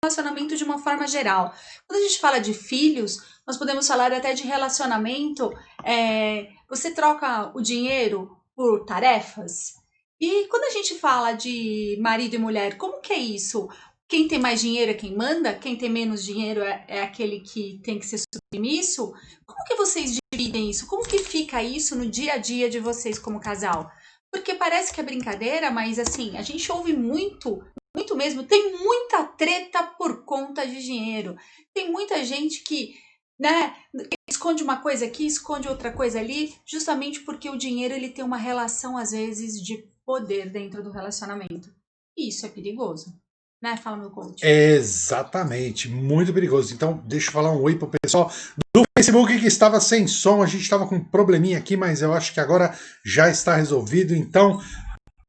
relacionamento de uma forma geral. Quando a gente fala de filhos, nós podemos falar até de relacionamento. Você troca o dinheiro por tarefas? E quando a gente fala de marido e mulher, como que é isso? Quem tem mais dinheiro é quem manda? Quem tem menos dinheiro é aquele que tem que ser submisso? Como que vocês dividem isso? Como que fica isso no dia a dia de vocês como casal? Porque parece que é brincadeira, mas assim, a gente ouve muito, muito mesmo. Tem muita treta por conta de dinheiro. Tem muita gente que, né, esconde uma coisa aqui, esconde outra coisa ali, justamente porque o dinheiro ele tem uma relação, às vezes, de poder dentro do relacionamento. E isso é perigoso. Né? Fala, meu coach. Exatamente, muito perigoso. Então, deixa eu falar um oi pro pessoal do Facebook que estava sem som. A gente estava com um probleminha aqui, mas eu acho que agora já está resolvido. Então,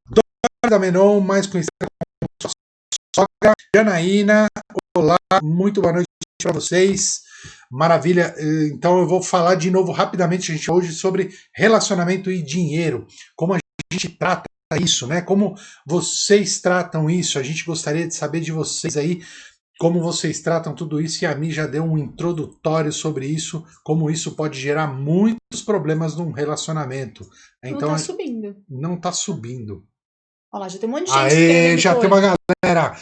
Dona da Menon, mais conhecida como sogra, Janaína, olá, muito boa noite para vocês. Maravilha. Então, eu vou falar de novo rapidamente, gente, hoje sobre relacionamento e dinheiro. Como a gente trata isso, né? Como vocês tratam isso? A gente gostaria de saber de vocês aí como vocês tratam tudo isso, e a Mi já deu um introdutório sobre isso, como isso pode gerar muitos problemas num relacionamento. Então, não tá subindo. Não tá subindo. Olha lá, já tem um monte de gente escrevendo. Já tem uma galera.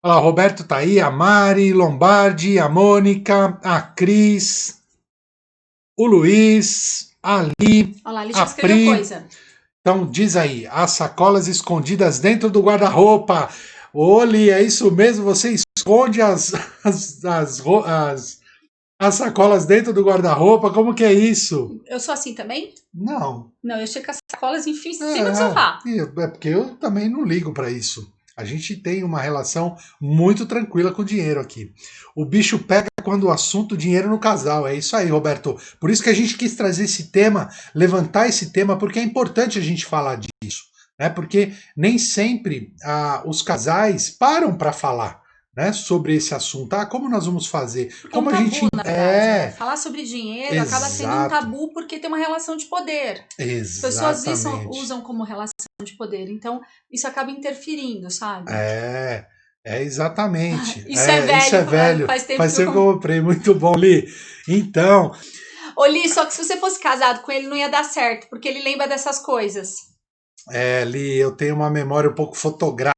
Olha lá, o Roberto tá aí, a Mari, Lombardi, a Mônica, a Cris, o Luiz, a Li, olha lá, ele já escreveu coisa. Então, diz aí, as sacolas escondidas dentro do guarda-roupa. Oli, é isso mesmo? Você esconde as sacolas dentro do guarda-roupa? Como que é isso? Eu sou assim também? Não. Não, eu chego com as sacolas e enfio em cima do sofá. É porque eu também não ligo para isso. A gente tem uma relação muito tranquila com o dinheiro aqui. O bicho pega quando o assunto dinheiro no casal. É isso aí, Roberto. Por isso que a gente quis trazer esse tema, levantar esse tema, porque é importante a gente falar disso, né? Porque nem sempre os casais param para falar, né, sobre esse assunto. Como nós vamos fazer? Porque como é um tabu, a gente na verdade, né? Falar sobre dinheiro acaba sendo um tabu porque tem uma relação de poder. Exatamente. As pessoas usam como relação de poder. Então, isso acaba interferindo, sabe? Exatamente. Isso é velho. Isso é velho. Faz tempo que eu comprei. Muito bom, Li. Então... Ô, Li, só que se você fosse casado com ele, não ia dar certo, porque ele lembra dessas coisas. Li, eu tenho uma memória um pouco fotográfica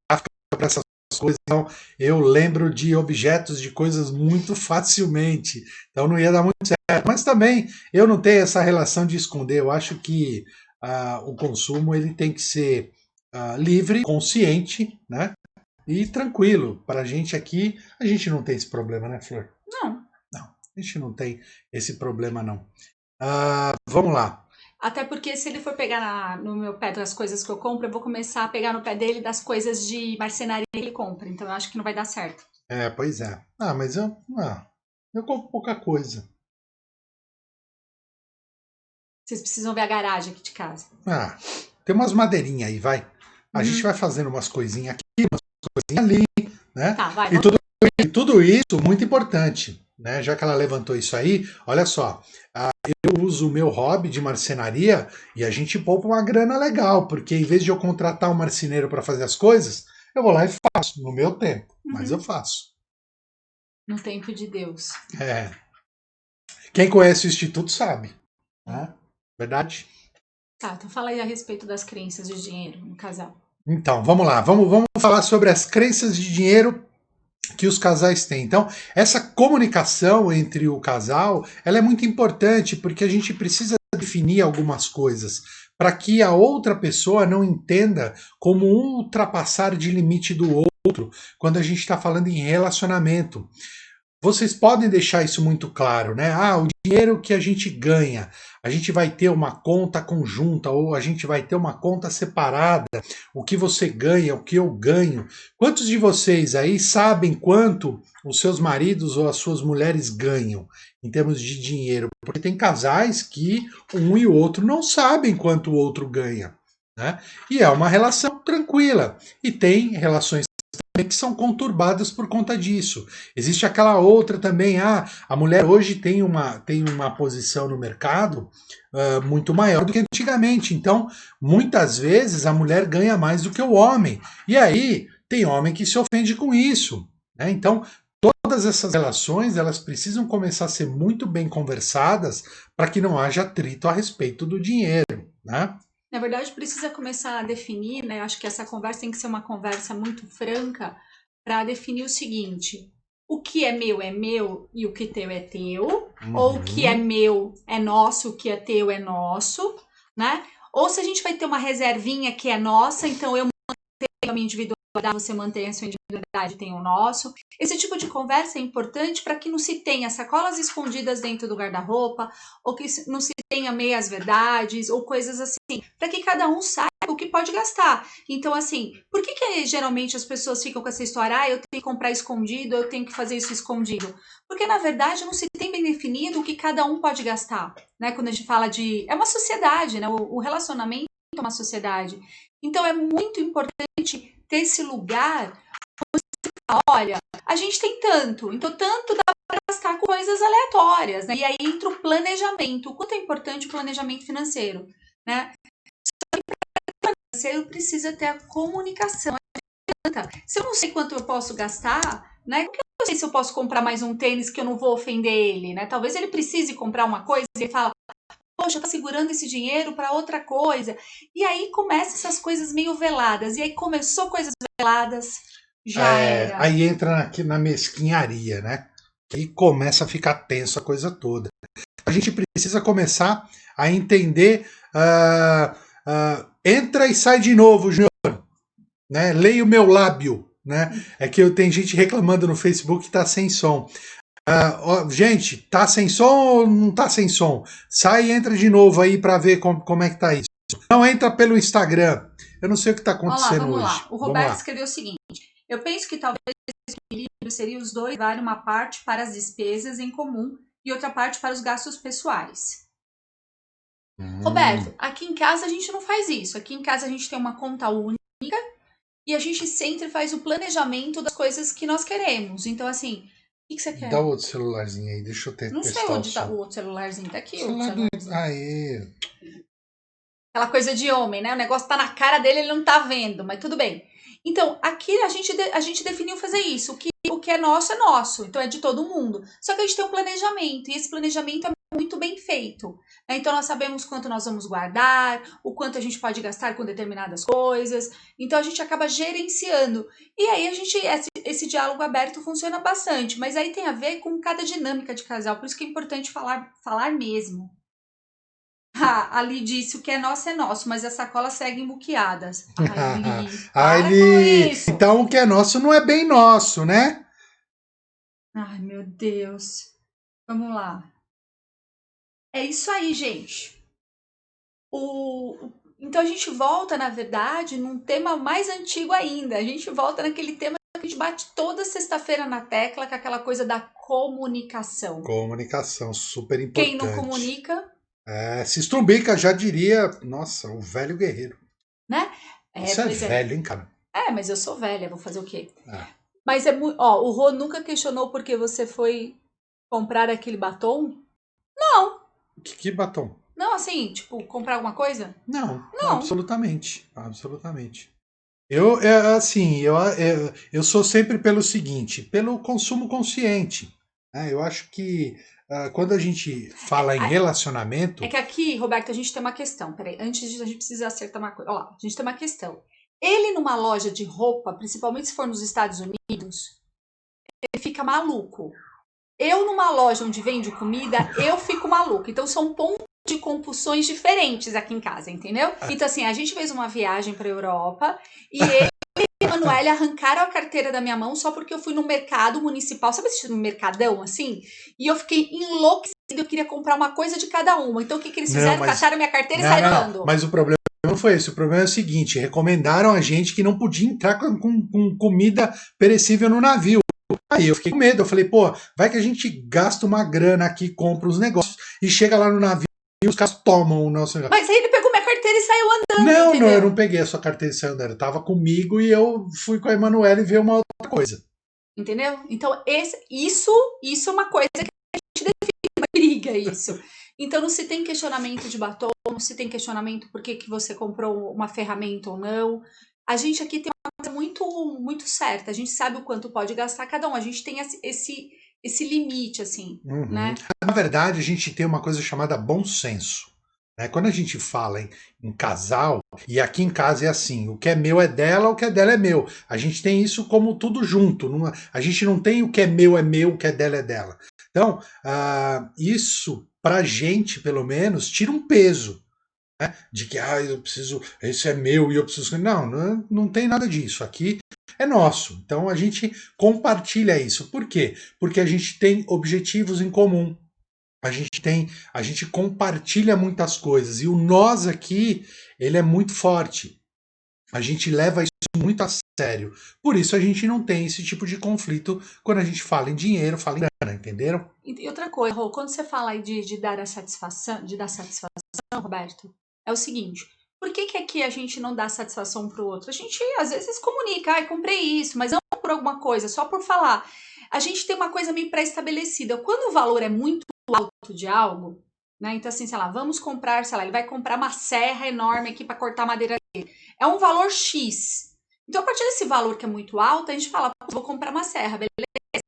para essas coisas, então eu lembro de objetos, de coisas muito facilmente, então não ia dar muito certo. Mas também eu não tenho essa relação de esconder. Eu acho que o consumo ele tem que ser livre, consciente, né? E tranquilo. Para a gente aqui, a gente não tem esse problema, né, Flor? Não. Não, a gente não tem esse problema, não. Vamos lá. Até porque se ele for pegar no meu pé das coisas que eu compro, eu vou começar a pegar no pé dele das coisas de marcenaria que ele compra. Então eu acho que não vai dar certo. Pois é. Mas eu compro pouca coisa. Vocês precisam ver a garagem aqui de casa. Tem umas madeirinhas aí, vai. A gente vai fazendo umas coisinhas aqui, umas coisinhas ali, né? Tá, vai. E tudo isso muito importante, né? Já que ela levantou isso aí, olha só. Eu uso o meu hobby de marcenaria e a gente poupa uma grana legal, porque em vez de eu contratar um marceneiro para fazer as coisas, eu vou lá e faço no meu tempo, mas eu faço. No tempo de Deus. Quem conhece o Instituto sabe, né? Verdade? Tá, então fala aí a respeito das crenças de dinheiro no casal. Então, vamos lá, vamos falar sobre as crenças de dinheiro que os casais têm. Então, essa comunicação entre o casal, ela é muito importante porque a gente precisa definir algumas coisas para que a outra pessoa não entenda como um ultrapassar de limite do outro quando a gente está falando em relacionamento. Vocês podem deixar isso muito claro, né? O dinheiro que a gente ganha, a gente vai ter uma conta conjunta ou a gente vai ter uma conta separada. O que você ganha, o que eu ganho. Quantos de vocês aí sabem quanto os seus maridos ou as suas mulheres ganham em termos de dinheiro? Porque tem casais que um e o outro não sabem quanto o outro ganha, né? E é uma relação tranquila. E tem relações que são conturbadas por conta disso. Existe aquela outra também, a mulher hoje tem uma posição no mercado muito maior do que antigamente, então muitas vezes a mulher ganha mais do que o homem, e aí tem homem que se ofende com isso, né? Então, todas essas relações, elas precisam começar a ser muito bem conversadas para que não haja atrito a respeito do dinheiro, né? Na verdade, precisa começar a definir, né? Acho que essa conversa tem que ser uma conversa muito franca para definir o seguinte: o que é meu e o que teu é teu, ou o que é meu é nosso, o que é teu é nosso, né? Ou se a gente vai ter uma reservinha que é nossa, então eu mantenho a minha individualidade, você mantém a sua individualidade, tem o nosso. Esse tipo de conversa é importante para que não se tenha sacolas escondidas dentro do guarda-roupa, ou que não se tenha meias verdades, ou coisas assim, para que cada um saiba o que pode gastar. Então, assim, por que geralmente as pessoas ficam com essa história, eu tenho que comprar escondido, eu tenho que fazer isso escondido? Porque, na verdade, não se tem bem definido o que cada um pode gastar, né? Quando a gente fala de... É uma sociedade, né? O relacionamento é uma sociedade. Então, é muito importante ter esse lugar, olha, a gente tem tanto, então tanto dá para gastar com coisas aleatórias, né? E aí entra o planejamento, o quanto é importante o planejamento financeiro, né? O financeiro precisa ter a comunicação. Se eu não sei quanto eu posso gastar, né? Porque eu não sei se eu posso comprar mais um tênis que eu não vou ofender ele, né? Talvez ele precise comprar uma coisa e ele fala, poxa, tá segurando esse dinheiro para outra coisa. E aí começa essas coisas meio veladas. E aí começou coisas veladas, já era. Aí entra aqui na mesquinharia, né? E começa a ficar tenso a coisa toda. A gente precisa começar a entender. Entra e sai de novo, Júnior. Né? Leia o meu lábio. Né? É que tem gente reclamando no Facebook que tá sem som. Gente, tá sem som ou não tá sem som? Sai e entra de novo aí para ver como é que tá isso. Não entra pelo Instagram. Eu não sei o que tá acontecendo vamos hoje. Lá. O Roberto escreveu o seguinte: eu penso que talvez esse equilíbrio seria os dois dar uma parte para as despesas em comum e outra parte para os gastos pessoais. Roberto, aqui em casa a gente não faz isso. Aqui em casa a gente tem uma conta única e a gente sempre faz o planejamento das coisas que nós queremos. Então, assim, o que você quer? Dá outro celularzinho aí, deixa eu testar. Não sei onde tá o outro celularzinho. Tá aqui o celularzinho. Aê. Aquela coisa de homem, né? O negócio tá na cara dele, ele não tá vendo, mas tudo bem. Então, aqui a gente definiu fazer isso. O que é nosso, então é de todo mundo. Só que a gente tem um planejamento, e esse planejamento é muito bem feito. Né? Então, nós sabemos quanto nós vamos guardar, o quanto a gente pode gastar com determinadas coisas. Então, a gente acaba gerenciando. E aí, esse diálogo aberto funciona bastante, mas aí tem a ver com cada dinâmica de casal. Por isso que é importante falar mesmo. Ali disse o que é nosso, mas as sacolas seguem muqueadas. Ai, com isso. Então o que é nosso não é bem nosso, né? Ai, meu Deus. Vamos lá. É isso aí, gente. Então a gente volta, na verdade, num tema mais antigo ainda. A gente volta naquele tema que a gente bate toda sexta-feira na tecla, que é aquela coisa da comunicação. Comunicação, super importante. Quem não comunica... se estrumbica, já diria, nossa, o velho guerreiro. Né? Você é velho, hein, cara? Mas eu sou velha, vou fazer o quê? Mas o Rô nunca questionou por que você foi comprar aquele batom? Não. Que batom? Não, assim, tipo, comprar alguma coisa? Não. Absolutamente. Eu sou sempre pelo seguinte, pelo consumo consciente. Né? Eu acho que quando a gente fala em relacionamento... É que aqui, Roberto, a gente tem uma questão. Peraí, antes disso a gente precisa acertar uma coisa. Ó, a gente tem uma questão. Ele numa loja de roupa, principalmente se for nos Estados Unidos, ele fica maluco. Eu numa loja onde vende comida, eu fico maluco. Então são pontos de compulsões diferentes aqui em casa, entendeu? Então assim, a gente fez uma viagem pra Europa e ele e a Emanuele arrancaram a carteira da minha mão só porque eu fui no mercado municipal, sabe esse mercadão assim? E eu fiquei enlouquecida, eu queria comprar uma coisa de cada uma. Então o que eles fizeram? Cataram minha carteira e saíram andando. Mas o problema não foi esse. O problema é o seguinte: recomendaram a gente que não podia entrar com comida perecível no navio. Aí eu fiquei com medo. Eu falei, pô, vai que a gente gasta uma grana aqui, compra os negócios e chega lá no navio e os caras tomam o nosso negócio. Mas aí ele pegou minha carteira e saiu andando. Não, eu não peguei a sua carteira e saiu andando. Eu tava comigo e eu fui com a Emanuele ver uma outra coisa. Entendeu? Então, isso é uma coisa que a gente define, uma briga, isso. Então, não se tem questionamento de batom, não se tem questionamento por que você comprou uma ferramenta ou não. A gente aqui tem uma coisa muito, muito certa. A gente sabe o quanto pode gastar cada um. A gente tem esse limite, assim, né? Na verdade, a gente tem uma coisa chamada bom senso. Né? Quando a gente fala em casal, e aqui em casa é assim, o que é meu é dela, o que é dela é meu. A gente tem isso como tudo junto. A gente não tem o que é meu, o que é dela é dela. Então, isso, pra gente, pelo menos, tira um peso. Né? De que eu preciso, esse é meu e eu preciso. Não tem nada disso. Aqui é nosso. Então a gente compartilha isso. Por quê? Porque a gente tem objetivos em comum. A gente compartilha muitas coisas. E o nós aqui, ele é muito forte. A gente leva isso muito a sério. Por isso a gente não tem esse tipo de conflito quando a gente fala em dinheiro, fala em grana, entenderam? E outra coisa, Rô, quando você fala aí de dar satisfação, Roberto, é o seguinte, por que aqui a gente não dá satisfação pro outro? A gente, às vezes, comunica, comprei isso, mas não por alguma coisa, só por falar. A gente tem uma coisa meio pré-estabelecida. Quando o valor é muito alto de algo, né? Então, assim, sei lá, vamos comprar, sei lá, ele vai comprar uma serra enorme aqui para cortar madeira dele. É um valor X. Então, a partir desse valor que é muito alto, a gente fala, vou comprar uma serra,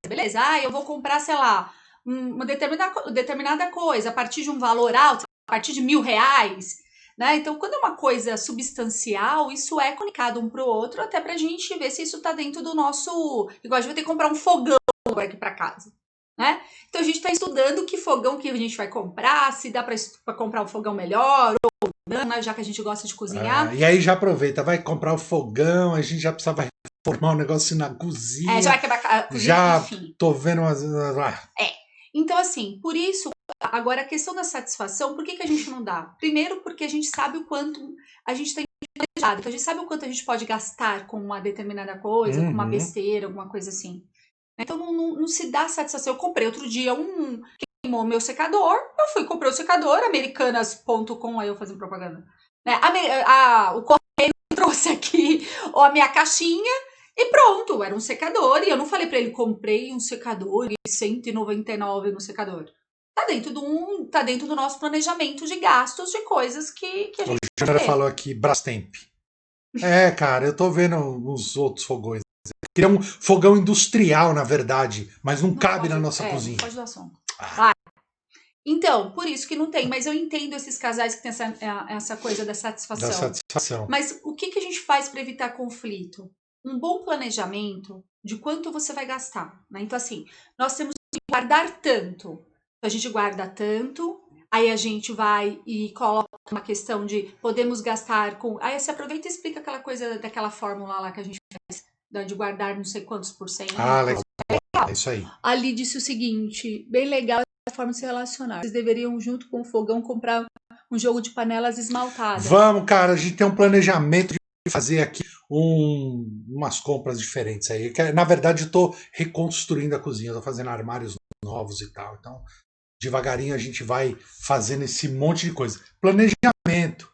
beleza? Eu vou comprar, sei lá, uma determinada coisa a partir de um valor alto, a partir de R$1.000, né? Então, quando é uma coisa substancial, isso é comunicado um para o outro, até para a gente ver se isso está dentro do nosso... Igual a gente vai ter que comprar um fogão agora aqui para casa, né? Então, a gente está estudando que fogão que a gente vai comprar, se dá para comprar um fogão melhor ou não, já que a gente gosta de cozinhar. E aí já aproveita, vai comprar o fogão, a gente já precisava reformar um negócio na cozinha. Já vai quebrar a cozinha, já enfim. Tô vendo umas... Então, assim, por isso, agora a questão da satisfação, por que a gente não dá? Primeiro, porque a gente sabe o quanto a gente tem planejado, então a gente sabe o quanto a gente pode gastar com uma determinada coisa, com uma besteira, alguma coisa assim. Então, não se dá satisfação. Eu comprei outro dia queimou meu secador, eu fui comprei o secador, americanas.com, aí eu fazendo propaganda. Né? O correio trouxe aqui a minha caixinha, e pronto, era um secador. E eu não falei pra ele, comprei um secador e R$199 no secador. Tá dentro do nosso planejamento de gastos de coisas que a gente... O Júnior falou aqui, Brastemp. Cara, eu tô vendo os outros fogões. Eu queria um fogão industrial, na verdade, mas não cabe na nossa cozinha. Não pode do assunto. Então, por isso que não tem. Mas eu entendo esses casais que tem essa coisa da satisfação. Mas o que a gente faz para evitar conflito? Um bom planejamento de quanto você vai gastar. Né? Então, assim, nós temos que guardar tanto. Então, a gente guarda tanto, aí a gente vai e coloca uma questão de podemos gastar com... Aí você aproveita e explica aquela coisa daquela fórmula lá que a gente faz, de guardar não sei quantos por cento. Legal. É isso aí. Ali disse o seguinte, bem legal essa forma de se relacionar. Vocês deveriam, junto com o fogão, comprar um jogo de panelas esmaltadas. Vamos, cara, a gente tem um planejamento de fazer aqui umas compras diferentes aí. Na verdade, eu tô reconstruindo a cozinha, tô fazendo armários novos e tal. Então, devagarinho a gente vai fazendo esse monte de coisa. Planejamento,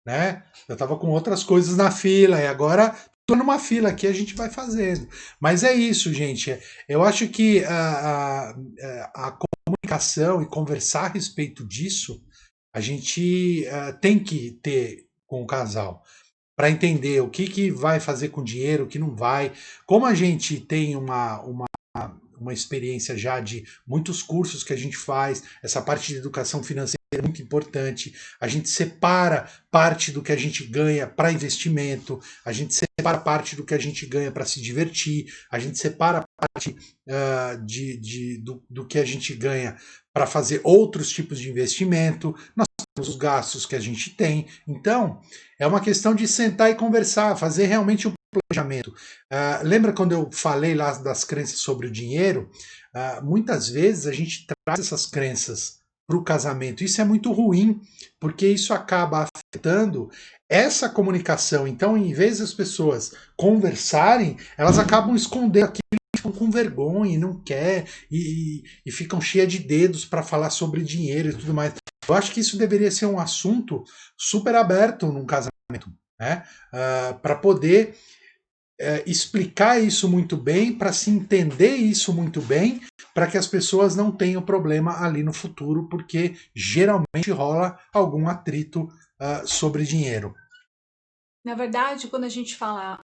né? Eu tava com outras coisas na fila e agora tô numa fila aqui, a gente vai fazendo. Mas é isso, gente. Eu acho que a comunicação e conversar a respeito disso, a gente tem que ter com o casal, para entender o que vai fazer com o dinheiro, o que não vai. Como a gente tem uma experiência já de muitos cursos que a gente faz, essa parte de educação financeira é muito importante, a gente separa parte do que a gente ganha para investimento, a gente separa parte do que a gente ganha para se divertir, a gente separa parte do que a gente ganha para fazer outros tipos de investimento, nós temos os gastos que a gente tem. Então, é uma questão de sentar e conversar, fazer realmente um planejamento. Lembra quando eu falei lá das crenças sobre o dinheiro? Muitas vezes a gente traz essas crenças para o casamento. Isso é muito ruim, porque isso acaba afetando essa comunicação. Então, em vez das pessoas conversarem, elas acabam escondendo aquilo, ficam com vergonha e não quer, e ficam cheias de dedos para falar sobre dinheiro e tudo mais. Eu acho que isso deveria ser um assunto super aberto num casamento, né? Para poder explicar isso muito bem, para se entender isso muito bem, para que as pessoas não tenham problema ali no futuro, porque geralmente rola algum atrito sobre dinheiro. Na verdade, quando a gente fala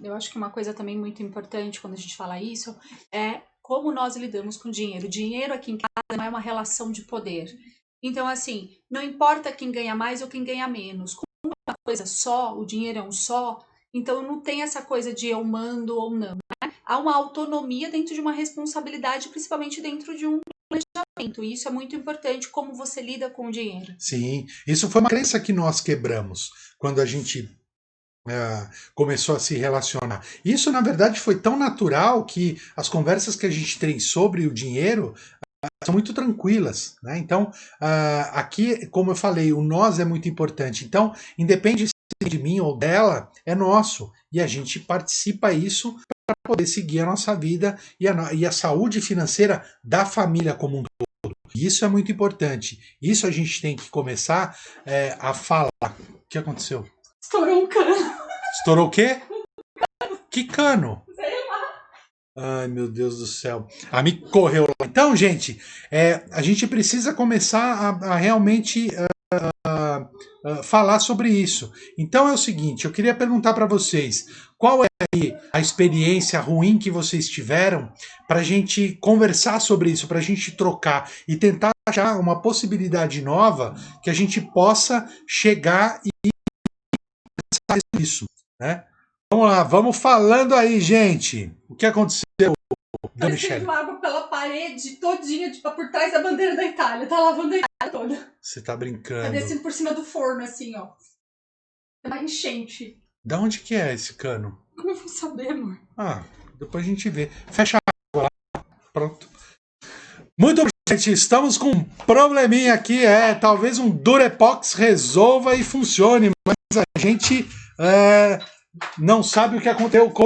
Eu acho que uma coisa também muito importante quando a gente fala isso é como nós lidamos com o dinheiro. O dinheiro aqui em casa não é uma relação de poder. Então, assim, não importa quem ganha mais ou quem ganha menos. Como é uma coisa só, o dinheiro é um só, então não tem essa coisa de eu mando ou não. Né? Há uma autonomia dentro de uma responsabilidade, principalmente dentro de um planejamento. E isso é muito importante, como você lida com o dinheiro. Sim, isso foi uma crença que nós quebramos quando a gente começou a se relacionar. Isso, na verdade, foi tão natural que as conversas que a gente tem sobre o dinheiro são muito tranquilas, né? Então, aqui, como eu falei, o nós é muito importante. Então, independe se de mim ou dela, é nosso. E a gente participa isso para poder seguir a nossa vida e a saúde financeira da família como um todo. E isso é muito importante. Isso a gente tem que começar a falar. O que aconteceu? Estourou um cano. Estourou o quê? Que cano? Sei lá. Ai, meu Deus do céu. Me correu lá. Então, gente, a gente precisa começar a realmente falar sobre isso. Então é o seguinte, eu queria perguntar para vocês, qual é a experiência ruim que vocês tiveram para a gente conversar sobre isso, para a gente trocar e tentar achar uma possibilidade nova que a gente possa chegar e pensar isso, né? Vamos lá, vamos falando aí, gente. O que aconteceu, Dona Michele? Água pela parede todinha, tipo, por trás da bandeira da Itália. Tá lavando a Itália toda. Você tá brincando. Tá descendo por cima do forno, assim, ó. É uma enchente. Da onde que é esse cano? Como eu vou saber, amor? Depois a gente vê. Fecha a água lá. Pronto. Muito bem, gente. Estamos com um probleminha aqui. Talvez um Durepox resolva e funcione, mas a gente não sabe o que aconteceu com.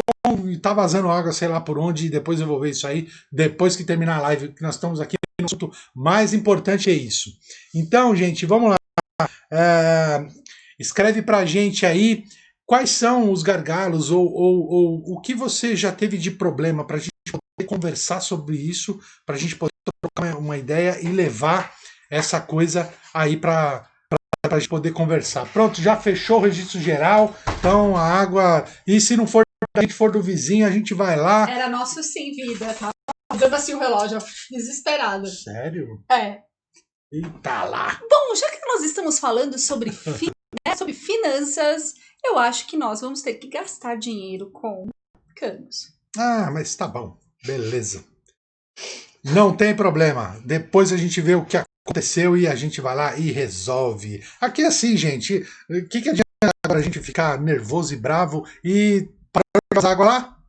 Tá vazando água, sei lá por onde, e depois eu vou ver isso aí, depois que terminar a live, que nós estamos aqui no assunto mais importante é isso. Então, gente, vamos lá. Escreve pra gente aí quais são os gargalos ou o que você já teve de problema pra gente poder conversar sobre isso, pra gente poder trocar uma ideia e levar essa coisa aí pra gente poder conversar. Pronto, já fechou o registro geral, então a água, e se não for a gente for do vizinho, a gente vai lá. Era nosso sim, vida, tá? Dando assim o relógio, desesperado. Sério? É. Eita lá. Bom, já que nós estamos falando sobre, sobre finanças, eu acho que nós vamos ter que gastar dinheiro com canos. Mas tá bom. Beleza. Não tem problema. Depois a gente vê o que aconteceu e a gente vai lá e resolve. Aqui é assim, gente. O que adianta agora a gente ficar nervoso e bravo e parar água lá?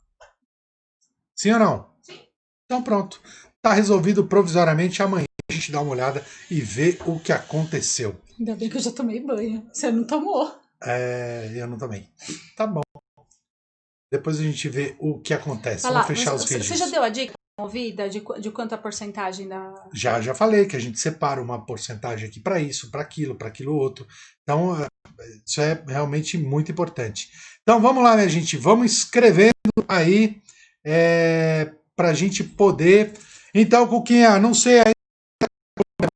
Sim ou não? Sim. Então pronto. Tá resolvido provisoriamente. Amanhã a gente dá uma olhada e vê o que aconteceu. Ainda bem que eu já tomei banho. Você não tomou. Eu não tomei. Tá bom. Depois a gente vê o que acontece. Vamos fechar os registros. Você já deu a dica movida de quanto a porcentagem da... Já falei que a gente separa uma porcentagem aqui para isso, para aquilo outro. Então, isso é realmente muito importante. Então, vamos lá, minha gente. Vamos escrevendo aí para a gente poder... Então, Cuquinha, não sei aí,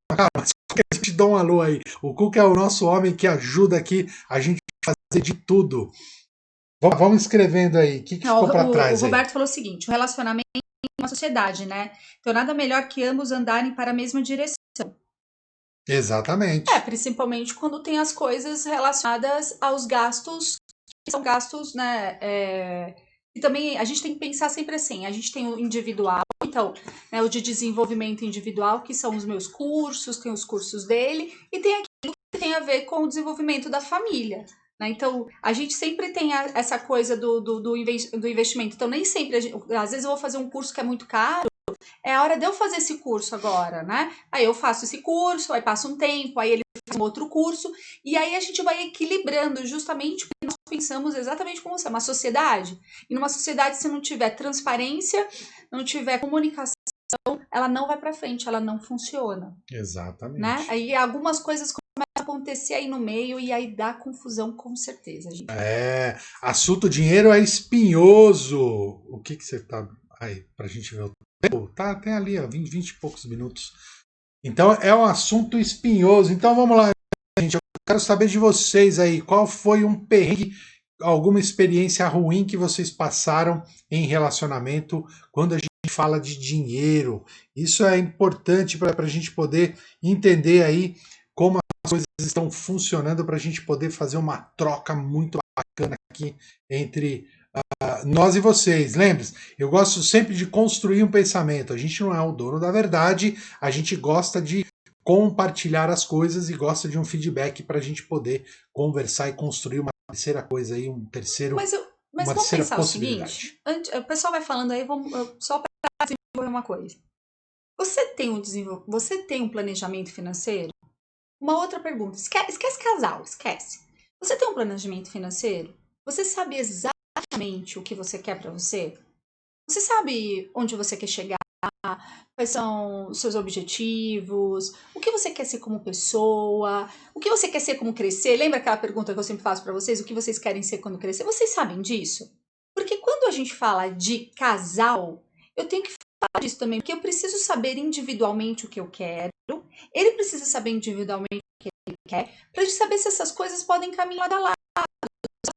mas a gente dá um alô aí. O Cuca é o nosso homem que ajuda aqui a gente a fazer de tudo. Vamos escrevendo aí. O que ficou para trás? O Roberto falou o seguinte: o relacionamento é uma sociedade, né? Então, nada melhor que ambos andarem para a mesma direção. Exatamente. Principalmente quando tem as coisas relacionadas aos gastos, que são gastos, né? E também a gente tem que pensar sempre assim: a gente tem o individual, então, né, o de desenvolvimento individual, que são os meus cursos, tem os cursos dele, e tem aquilo que tem a ver com o desenvolvimento da família. Então, a gente sempre tem essa coisa do investimento. Então, nem sempre, às vezes eu vou fazer um curso que é muito caro, é a hora de eu fazer esse curso agora, né? Aí eu faço esse curso, aí passa um tempo, aí ele faz um outro curso, e aí a gente vai equilibrando justamente porque nós pensamos exatamente como você, uma sociedade. E numa sociedade, se não tiver transparência, não tiver comunicação, ela não vai para frente, ela não funciona. Exatamente. Né? Aí algumas coisas começam a acontecer aí no meio e aí dá confusão com certeza, gente. Assunto dinheiro é espinhoso. O que você tá aí pra gente ver o tempo? Tá, tem ali, ó, 20 e poucos minutos. Então é um assunto espinhoso. Então vamos lá, gente. Eu quero saber de vocês aí, qual foi um perrengue alguma experiência ruim que vocês passaram em relacionamento quando a gente fala de dinheiro. Isso é importante para a gente poder entender aí como as coisas estão funcionando, para a gente poder fazer uma troca muito bacana aqui entre nós e vocês. Lembre-se, eu gosto sempre de construir um pensamento. A gente não é o dono da verdade, a gente gosta de compartilhar as coisas e gosta de um feedback para a gente poder conversar e construir uma terceira coisa aí, um terceiro, Mas uma vamos terceira pensar o seguinte, possibilidade. o pessoal vai falando aí, só para desenvolver uma coisa. Você tem um planejamento financeiro? Uma outra pergunta, esquece casal, esquece. Você tem um planejamento financeiro? Você sabe exatamente o que você quer para você? Você sabe onde você quer chegar? Quais são os seus objetivos? O que você quer ser como pessoa? O que você quer ser como crescer? Lembra aquela pergunta que eu sempre faço para vocês? O que vocês querem ser quando crescer? Vocês sabem disso? Porque quando a gente fala de casal, eu tenho que falar disso também, porque eu preciso saber individualmente o que eu quero, ele precisa saber individualmente o que ele quer, para gente saber se essas coisas podem caminhar lado a lado.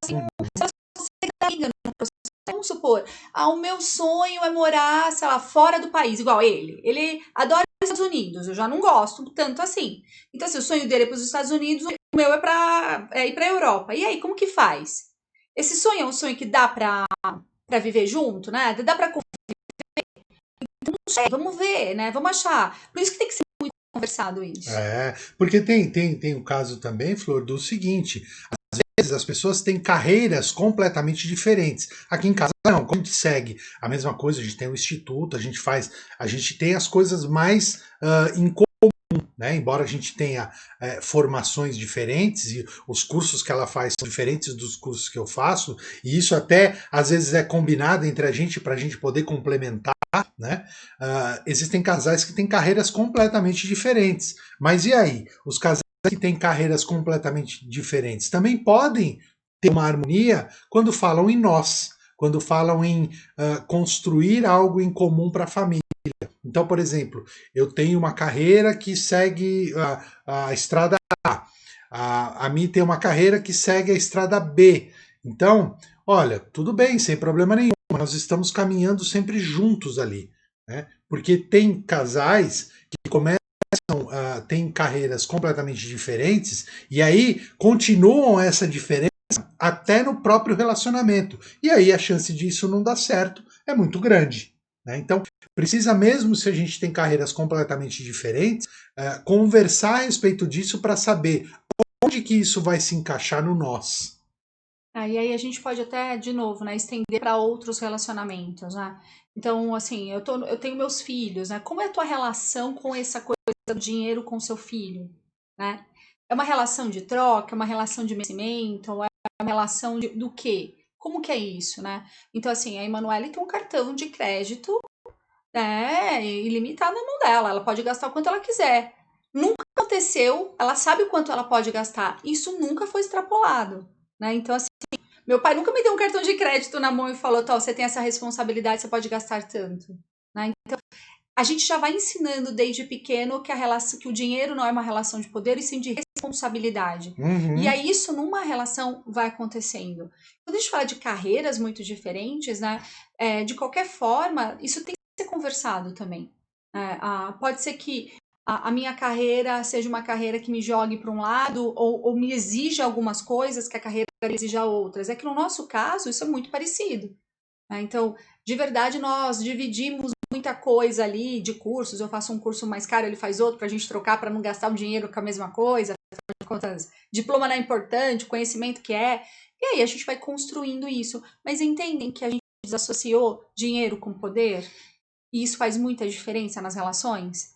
Assim, se elas conseguem no processo. Vamos supor, o meu sonho é morar, sei lá, fora do país, igual ele. Ele adora os Estados Unidos, eu já não gosto tanto assim. Então, assim, o sonho dele é para os Estados Unidos, o meu é ir para a Europa. E aí, como que faz? Esse sonho é um sonho que dá para viver junto, né? Dá para conviver? Não sei, vamos ver, né? Vamos achar. Por isso que tem que ser muito conversado isso. Porque tem um caso também, Flor, do seguinte: às vezes as pessoas têm carreiras completamente diferentes. Aqui em casa não, como a gente segue a mesma coisa, a gente tem um instituto, a gente tem as coisas mais em comum, né? Embora a gente tenha formações diferentes e os cursos que ela faz são diferentes dos cursos que eu faço, e isso até às vezes é combinado entre a gente para a gente poder complementar, né? Existem casais que têm carreiras completamente diferentes. Mas e aí? Os casais que têm carreiras completamente diferentes também podem ter uma harmonia quando falam em nós, quando falam em construir algo em comum para a família. Então, por exemplo, eu tenho uma carreira que segue a estrada A. A Mi tem uma carreira que segue a estrada B. Então, olha, tudo bem, sem problema nenhum. Nós estamos caminhando sempre juntos ali, né? Porque tem casais que começam têm carreiras completamente diferentes e aí continuam essa diferença até no próprio relacionamento. E aí a chance disso não dar certo é muito grande, né? Então, precisa mesmo, se a gente tem carreiras completamente diferentes, conversar a respeito disso para saber onde que isso vai se encaixar no nós. E aí a gente pode até, de novo, né, estender para outros relacionamentos, né? Então, assim, eu tenho meus filhos, né? Como é a tua relação com essa coisa do dinheiro com seu filho, né? É uma relação de troca, é uma relação de merecimento, é uma relação do quê? Como que é isso, né? Então, assim, a Emanuele tem um cartão de crédito, né, ilimitado na mão dela. Ela pode gastar o quanto ela quiser. Nunca aconteceu, ela sabe o quanto ela pode gastar. Isso nunca foi extrapolado, né? Então, assim, meu pai nunca me deu um cartão de crédito na mão e falou, Tó, você tem essa responsabilidade, você pode gastar tanto, né? Então, a gente já vai ensinando desde pequeno que o dinheiro não é uma relação de poder, e sim de responsabilidade. Uhum. E aí isso numa relação vai acontecendo. Quando a gente fala de carreiras muito diferentes, né? De qualquer forma, isso tem que ser conversado também. Pode ser que a minha carreira seja uma carreira que me jogue para um lado ou me exija algumas coisas que a carreira exija outras. É que no nosso caso isso é muito parecido. Né? Então, de verdade, nós dividimos muita coisa ali de cursos. Eu faço um curso mais caro, ele faz outro para a gente trocar, para não gastar o dinheiro com a mesma coisa. Afinal de contas, diploma não é importante, conhecimento que é. E aí a gente vai construindo isso. Mas entendem que a gente desassociou dinheiro com poder? E isso faz muita diferença nas relações?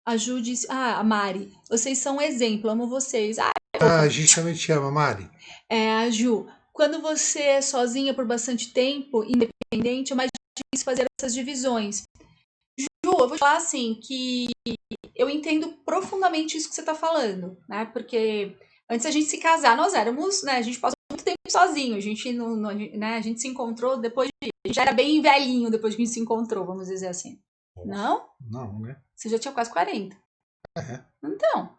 A Ju disse, a Mari, vocês são um exemplo, amo vocês. A gente também te ama, Mari. A Ju, quando você é sozinha por bastante tempo, independente, é mais difícil fazer essas divisões. Ju, eu vou te falar assim, que eu entendo profundamente isso que você está falando, né? Porque antes da gente se casar, nós éramos, né? A gente passou muito tempo sozinho, a gente, né? A gente se encontrou depois de... A gente já era bem velhinho depois que a gente se encontrou, vamos dizer assim. Não? Não, né? Você já tinha quase 40. É. Então.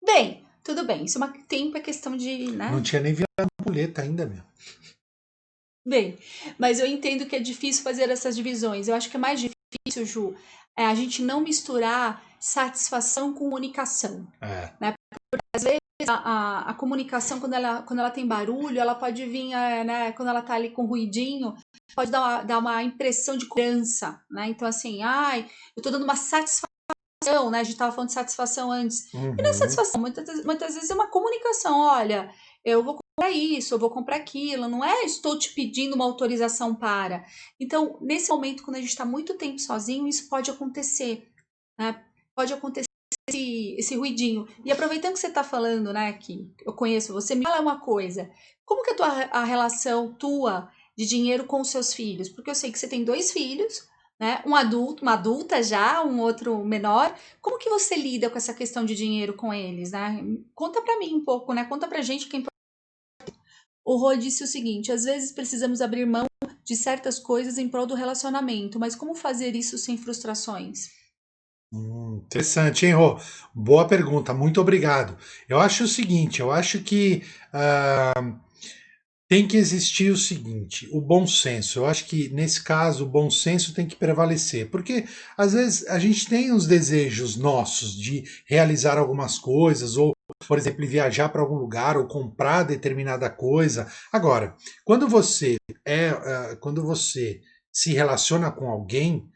Bem, tudo bem. Isso tempo é questão de, né? Não tinha nem virado ampulheta ainda, meu. Bem, mas eu entendo que é difícil fazer essas divisões. Eu acho que é mais difícil, Ju, a gente não misturar satisfação com comunicação. É. Né? Porque às vezes a comunicação, quando ela tem barulho, ela pode vir, né, quando ela tá ali com ruidinho, pode dar uma impressão de cobrança, né? Então, assim, ai, eu tô dando uma satisfação, né? A gente tava falando de satisfação antes. E não é satisfação, muitas vezes é uma comunicação, olha, eu vou comprar isso, eu vou comprar aquilo, não é estou te pedindo uma autorização para. Então, nesse momento, quando a gente está muito tempo sozinho, isso pode acontecer, né? Pode acontecer esse ruidinho. E aproveitando que você está falando, né, que eu conheço você, me fala uma coisa. Como que é a relação tua de dinheiro com os seus filhos? Porque eu sei que você tem 2 filhos, né? Um adulto, uma adulta já, um outro menor. Como que você lida com essa questão de dinheiro com eles, né? Conta pra mim um pouco, né? Conta pra gente quem. O Rô disse o seguinte: às vezes precisamos abrir mão de certas coisas em prol do relacionamento, mas como fazer isso sem frustrações? Interessante, hein, Rô? Boa pergunta, muito obrigado. Eu acho o seguinte, eu acho que tem que existir o seguinte, o bom senso. Eu acho que nesse caso o bom senso tem que prevalecer, porque às vezes a gente tem os desejos nossos de realizar algumas coisas, ou, por exemplo, viajar para algum lugar ou comprar determinada coisa. Agora, quando você se relaciona com alguém,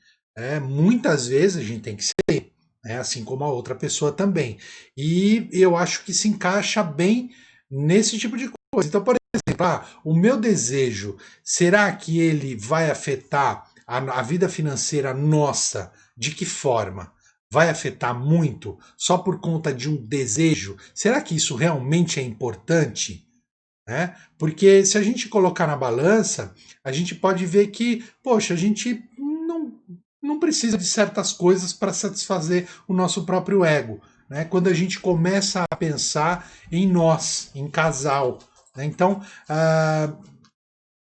muitas vezes a gente tem que ser, assim como a outra pessoa também. E eu acho que se encaixa bem nesse tipo de coisa. Então, por exemplo, o meu desejo, será que ele vai afetar a vida financeira nossa? De que forma? Vai afetar muito só por conta de um desejo? Será que isso realmente é importante? Né? Porque se a gente colocar na balança, a gente pode ver que, poxa, a gente não precisa de certas coisas para satisfazer o nosso próprio ego. Né? Quando a gente começa a pensar em nós, em casal. Né? Então,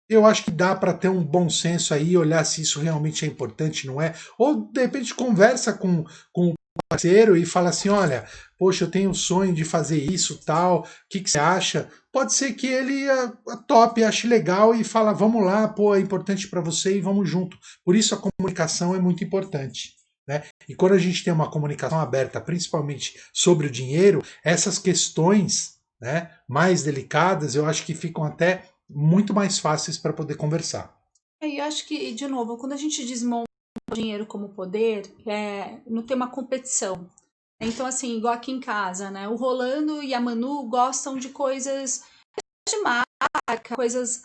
eu acho que dá para ter um bom senso aí, olhar se isso realmente é importante, não é? Ou, de repente, conversa com o parceiro e fala assim, olha, poxa, eu tenho um sonho de fazer isso, tal, o que você acha? Pode ser que ele tope, ache legal e fala, vamos lá, pô, é importante para você e vamos junto. Por isso a comunicação é muito importante. Né? E quando a gente tem uma comunicação aberta, principalmente sobre o dinheiro, essas questões, né, mais delicadas, eu acho que ficam até muito mais fáceis para poder conversar. Eu acho que, de novo, quando a gente desmonta o dinheiro como poder, não tem uma competição. Então, assim, igual aqui em casa, né? O Rolando e a Manu gostam de coisas de marca, coisas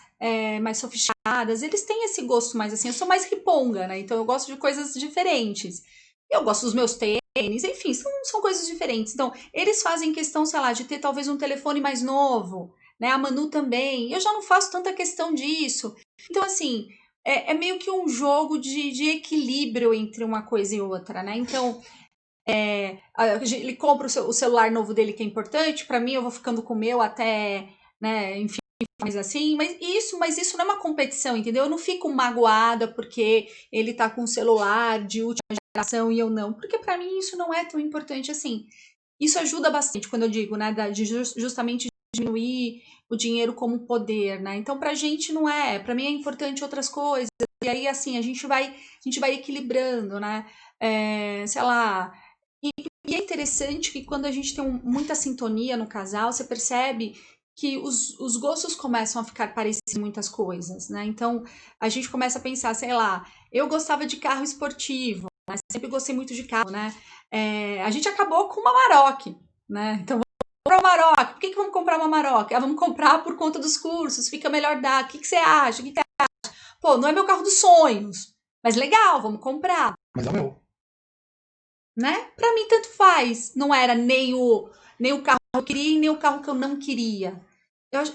mais sofisticadas. Eles têm esse gosto mais assim. Eu sou mais riponga, né? Então eu gosto de coisas diferentes. Eu gosto dos meus tênis, enfim, são coisas diferentes. Então, eles fazem questão, sei lá, de ter talvez um telefone mais novo, né? A Manu também. Eu já não faço tanta questão disso. Então, assim, é meio que um jogo de equilíbrio entre uma coisa e outra, né? Então, ele compra o celular novo dele que é importante, para mim eu vou ficando com o meu até, né, enfim, mas assim, mas isso não é uma competição, entendeu? Eu não fico magoada porque ele tá com um celular de última geração e eu não, porque para mim isso não é tão importante assim. Isso ajuda bastante quando eu digo, né, de justamente diminuir o dinheiro como poder, né? Então pra gente não é, para mim é importante outras coisas. E aí assim, a gente vai equilibrando, né? Sei lá, e é interessante que quando a gente tem muita sintonia no casal, você percebe que os gostos começam a ficar parecidos em muitas coisas, né? Então, a gente começa a pensar, sei lá, eu gostava de carro esportivo, né? Sempre gostei muito de carro, né? A gente acabou com uma Maroc, né? Então, vamos comprar uma Maroc. Por que vamos comprar uma Maroc? Vamos comprar por conta dos cursos, fica melhor dar. O que você acha? Pô, não é meu carro dos sonhos, mas legal, vamos comprar. Mas é o meu. Né? Para mim tanto faz. Não era nem o carro que eu queria e nem o carro que eu não queria.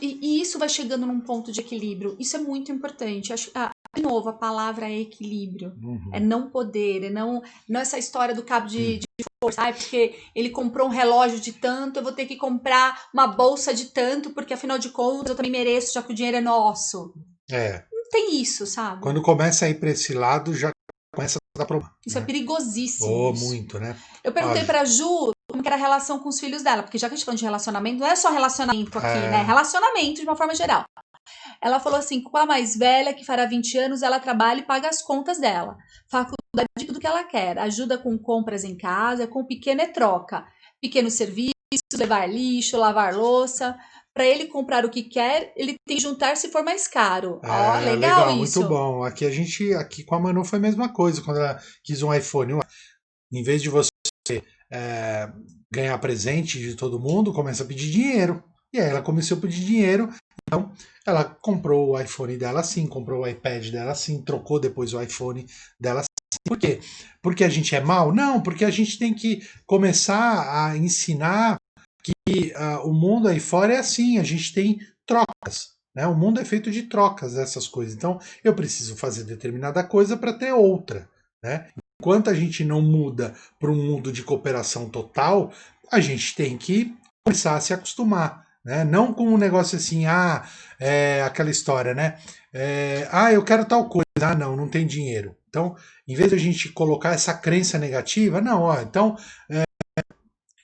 E isso vai chegando num ponto de equilíbrio. Isso é muito importante. De novo, a palavra é equilíbrio. É não poder, não essa história do cabo de força. Porque ele comprou um relógio de tanto, eu vou ter que comprar uma bolsa de tanto, porque afinal de contas eu também mereço, já que o dinheiro é nosso. Não tem isso, sabe? Quando começa a ir para esse lado, já começa a dar problema. Isso é perigosíssimo. Muito, né? Eu perguntei para a Ju como que era a relação com os filhos dela, porque já que a gente falou de relacionamento, não é só relacionamento aqui, né? Relacionamento de uma forma geral. Ela falou assim, com a mais velha, que fará 20 anos, ela trabalha e paga as contas dela. Faculdade de tudo que ela quer. Ajuda com compras em casa, com o pequeno é troca. Pequenos serviços, levar lixo, lavar louça. Para ele comprar o que quer, ele tem que juntar se for mais caro. Ó, legal muito isso. bom. Aqui com a Manu foi a mesma coisa, quando ela quis um iPhone. Em vez de você é, ganhar presente de todo mundo, começa a pedir dinheiro. E aí ela começou a pedir dinheiro, então ela comprou o iPhone dela assim, comprou o iPad dela assim, trocou depois o iPhone dela assim. Por quê? Porque a gente é mal? Não, porque a gente tem que começar a ensinar que o mundo aí fora é assim, a gente tem trocas. Né? O mundo é feito de trocas dessas coisas. Então eu preciso fazer determinada coisa para ter outra. Né? Enquanto a gente não muda para um mundo de cooperação total, a gente tem que começar a se acostumar. Né? Não com um negócio assim, aquela história, né? Eu quero tal coisa. Não, não tem dinheiro. Então, em vez de a gente colocar essa crença negativa, não, então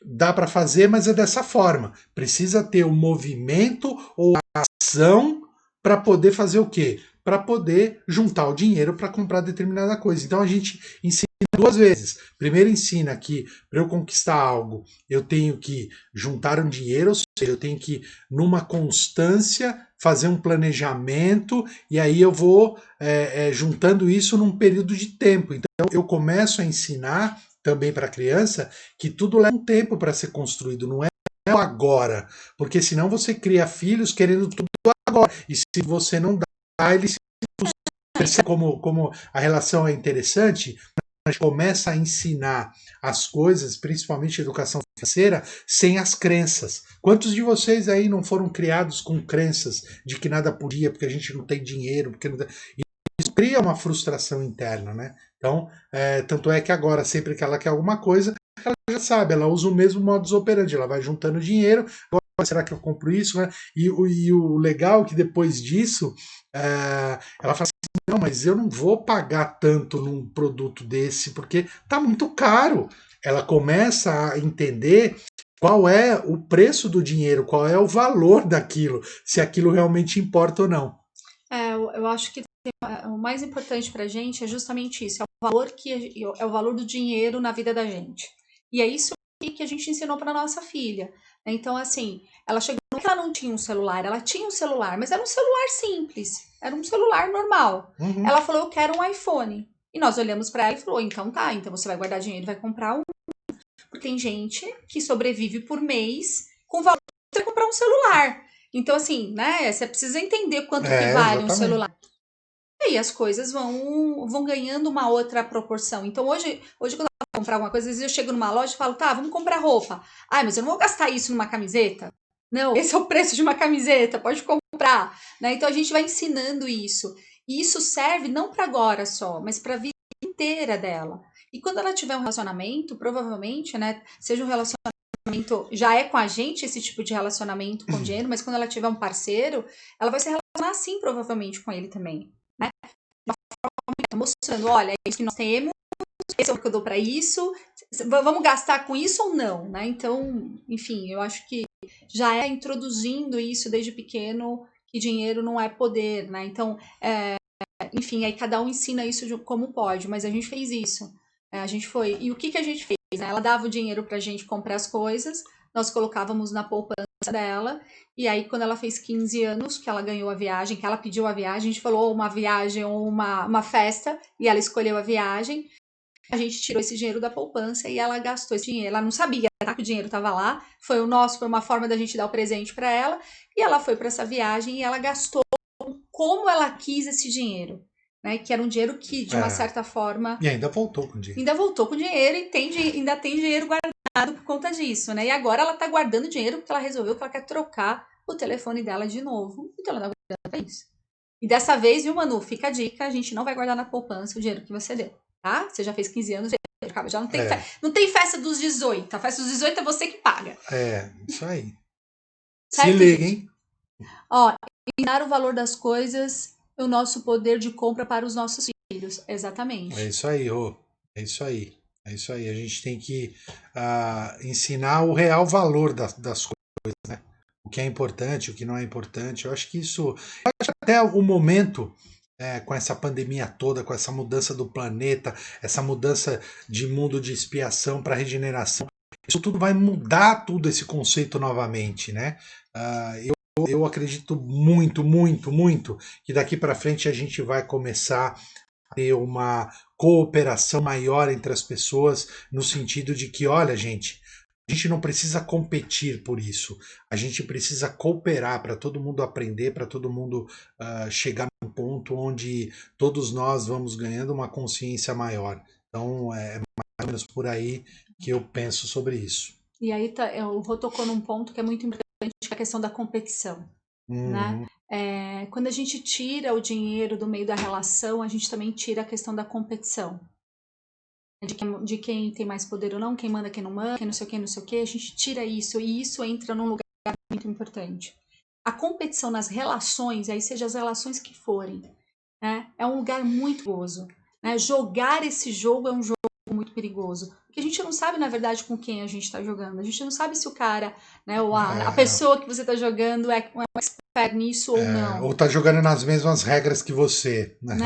dá para fazer, mas é dessa forma. Precisa ter o movimento ou a ação para poder fazer o quê? Para poder juntar o dinheiro para comprar determinada coisa. Então a gente ensina duas vezes. Primeiro ensina que para eu conquistar algo, eu tenho que juntar um dinheiro, ou seja, eu tenho que, numa constância, fazer um planejamento, e aí eu vou juntando isso num período de tempo. Então eu começo a ensinar também para a criança que tudo leva um tempo para ser construído, não é agora, porque senão você cria filhos querendo tudo agora, e se você não dá, eles percebem como a relação é interessante. A gente começa a ensinar as coisas, principalmente educação financeira, sem as crenças. Quantos de vocês aí não foram criados com crenças de que nada podia, porque a gente não tem dinheiro, porque não tem... Isso cria uma frustração interna, né? Então, tanto é que agora, sempre que ela quer alguma coisa, ela já sabe, ela usa o mesmo modus operandi, ela vai juntando dinheiro, agora será que eu compro isso? Né? E o legal é que depois disso, ela fala assim, não, mas eu não vou pagar tanto num produto desse, porque tá muito caro. Ela começa a entender qual é o preço do dinheiro, qual é o valor daquilo, se aquilo realmente importa ou não. Eu acho que o mais importante pra gente é justamente isso, é o valor é o valor do dinheiro na vida da gente. E é isso que a gente ensinou para nossa filha. Então, assim, ela chegou, não é que ela não tinha um celular, ela tinha um celular, mas era um celular simples, era um celular normal. Uhum. Ela falou, eu quero um iPhone. E nós olhamos para ela e falou, então tá, então você vai guardar dinheiro e vai comprar um. Porque tem gente que sobrevive por mês com valor para você comprar um celular. Então, assim, né, você precisa entender quanto que vale um Exatamente. celular. E aí as coisas vão ganhando uma outra proporção. Então hoje quando eu vou comprar alguma coisa, às vezes eu chego numa loja e falo, tá, vamos comprar roupa. Ai, mas eu não vou gastar isso numa camiseta. Não, esse é o preço de uma camiseta, pode comprar. Né? Então a gente vai ensinando isso. E isso serve não para agora só, mas para a vida inteira dela. E quando ela tiver um relacionamento, provavelmente, né, seja um relacionamento, já é com a gente esse tipo de relacionamento com dinheiro, mas quando ela tiver um parceiro, ela vai se relacionar assim provavelmente com ele também. Né? Mostrando, olha, é isso que nós temos, esse é o que eu dou para isso, vamos gastar com isso ou não, né? Então, enfim, eu acho que já é introduzindo isso desde pequeno, que dinheiro não é poder, né? Então, enfim, aí cada um ensina isso como pode, mas a gente fez isso. A gente foi. E o que a gente fez? Né? Ela dava o dinheiro pra gente comprar as coisas, nós colocávamos na poupança dela, e aí quando ela fez 15 anos, que ela ganhou a viagem, que ela pediu a viagem, a gente falou uma viagem ou uma festa, e ela escolheu a viagem, a gente tirou esse dinheiro da poupança e ela gastou esse dinheiro. Ela não sabia que o dinheiro estava lá, foi o nosso, foi uma forma da gente dar o presente para ela, e ela foi para essa viagem e ela gastou como ela quis esse dinheiro. Né, que era um dinheiro que, de uma certa forma... E ainda voltou com dinheiro. Ainda voltou com dinheiro e ainda tem dinheiro guardado por conta disso, né? E agora ela tá guardando dinheiro porque ela resolveu que ela quer trocar o telefone dela de novo. Então ela tá guardando pra isso. E dessa vez, viu, Manu? Fica a dica, a gente não vai guardar na poupança o dinheiro que você deu, tá? Você já fez 15 anos, já não tem, não tem festa dos 18. A festa dos 18 é você que paga. Isso aí. Certo, se liga, hein? Ó, ensinar o valor das coisas, o nosso poder de compra para os nossos filhos. Exatamente. É isso aí, ô. É isso aí. É isso aí. A gente tem que ensinar o real valor das coisas, né? O que é importante, o que não é importante. Eu acho que isso. Eu acho que até o momento. Com essa pandemia toda, com essa mudança do planeta, essa mudança de mundo de expiação para regeneração, isso tudo vai mudar tudo esse conceito novamente, né? Eu acredito muito, muito, muito que daqui para frente a gente vai começar ter uma cooperação maior entre as pessoas, no sentido de que, olha, gente, a gente não precisa competir por isso, a gente precisa cooperar para todo mundo aprender, para todo mundo chegar num ponto onde todos nós vamos ganhando uma consciência maior. Então, é mais ou menos por aí que eu penso sobre isso. E aí o Rô tocou num ponto que é muito importante, que é a questão da competição, né? Uhum. Quando a gente tira o dinheiro do meio da relação, a gente também tira a questão da competição. De quem tem mais poder ou não, quem manda, quem não manda, quem não sei o que, a gente tira isso, e isso entra num lugar muito importante. A competição nas relações, aí seja as relações que forem, né, é um lugar muito perigoso. Né? Jogar esse jogo é um jogo muito perigoso. Porque a gente não sabe, na verdade, com quem a gente está jogando. A gente não sabe se o cara, né, ou a pessoa que você está jogando é um expert nisso ou não. Ou tá jogando nas mesmas regras que você. Né?